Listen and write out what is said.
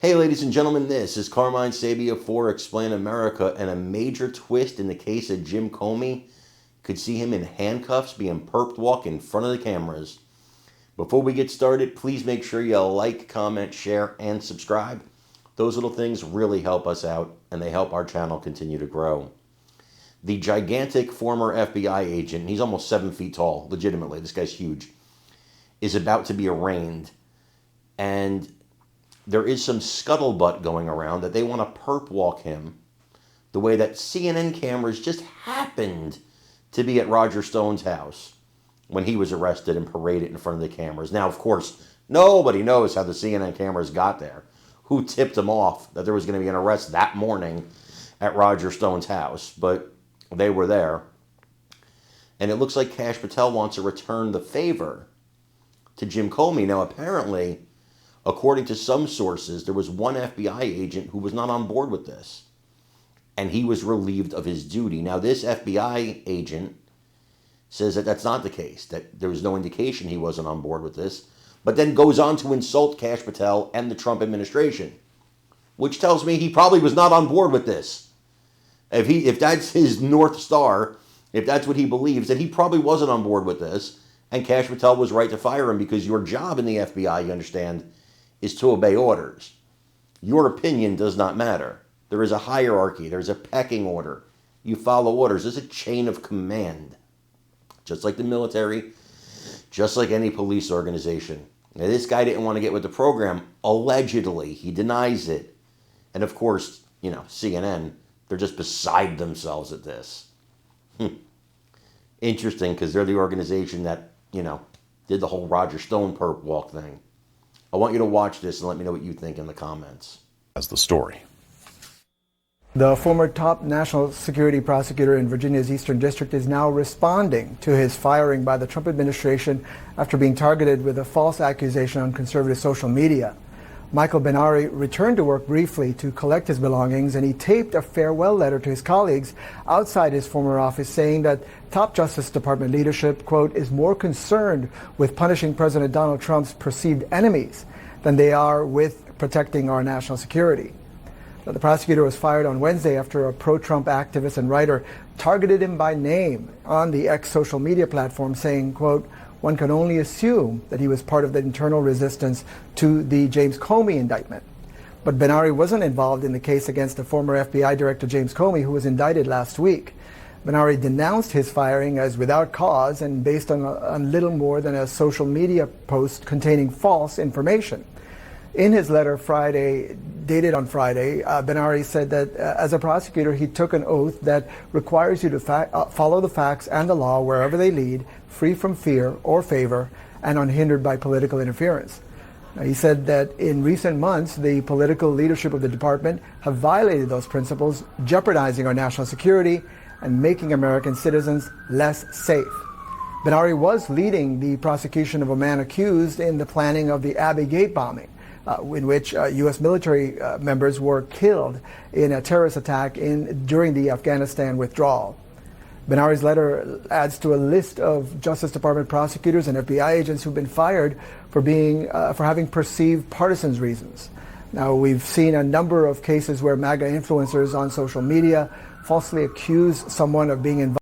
Hey ladies and gentlemen, this is Carmine Sabia for Explain America, and a major twist in the case of Jim Comey could see him in handcuffs being perp walk in front of the cameras. Before we get started, please make sure you like, comment, share, and subscribe. Those little things really help us out, and they help our channel continue to grow. The gigantic former FBI agent, he's almost 7 feet tall, legitimately, this guy's huge, is about to be arraigned, and there is some scuttlebutt going around that they want to perp walk him the way that CNN cameras just happened to be at Roger Stone's house when he was arrested and paraded in front of the cameras. Now, of course, nobody knows how the CNN cameras got there. Who tipped them off that there was going to be an arrest that morning at Roger Stone's house? But they were there. And it looks like Kash Patel wants to return the favor to Jim Comey. Now, apparently, according to some sources, there was one FBI agent who was not on board with this, and he was relieved of his duty. Now, this FBI agent says that that's not the case, that there was no indication he wasn't on board with this, but then goes on to insult Kash Patel and the Trump administration, which tells me he probably was not on board with this. If that's his North Star, if that's what he believes, then he probably wasn't on board with this, and Kash Patel was right to fire him, because your job in the FBI, you understand, is to obey orders. Your opinion does not matter. There is a hierarchy. There's a pecking order. You follow orders. There's a chain of command. Just like the military, just like any police organization. Now, this guy didn't want to get with the program. Allegedly. He denies it. And of course, CNN, they're just beside themselves at this. Interesting, because they're the organization that, did the whole Roger Stone perp walk thing. I want you to watch this and let me know what you think in the comments. As the story. The former top national security prosecutor in Virginia's Eastern District is now responding to his firing by the Trump administration after being targeted with a false accusation on conservative social media. Michael Benari returned to work briefly to collect his belongings, and he taped a farewell letter to his colleagues outside his former office, saying that top Justice Department leadership, quote, is more concerned with punishing President Donald Trump's perceived enemies than they are with protecting our national security. Now, the prosecutor was fired on Wednesday after a pro-Trump activist and writer targeted him by name on the X social media platform, saying, quote, one can only assume that he was part of the internal resistance to the James Comey indictment. But Benari wasn't involved in the case against the former FBI Director James Comey, who was indicted last week. Benari denounced his firing as without cause and based on little more than a social media post containing false information. In his letter dated on Friday, Benari said that as a prosecutor, he took an oath that requires you to follow the facts and the law wherever they lead, free from fear or favor, and unhindered by political interference. Now, he said that in recent months, the political leadership of the department have violated those principles, jeopardizing our national security and making American citizens less safe. Benari was leading the prosecution of a man accused in the planning of the Abbey Gate bombing, in which U.S. military members were killed in a terrorist attack during the Afghanistan withdrawal. Benari's letter adds to a list of Justice Department prosecutors and FBI agents who've been fired for having perceived partisan reasons. Now, we've seen a number of cases where MAGA influencers on social media falsely accuse someone of being involved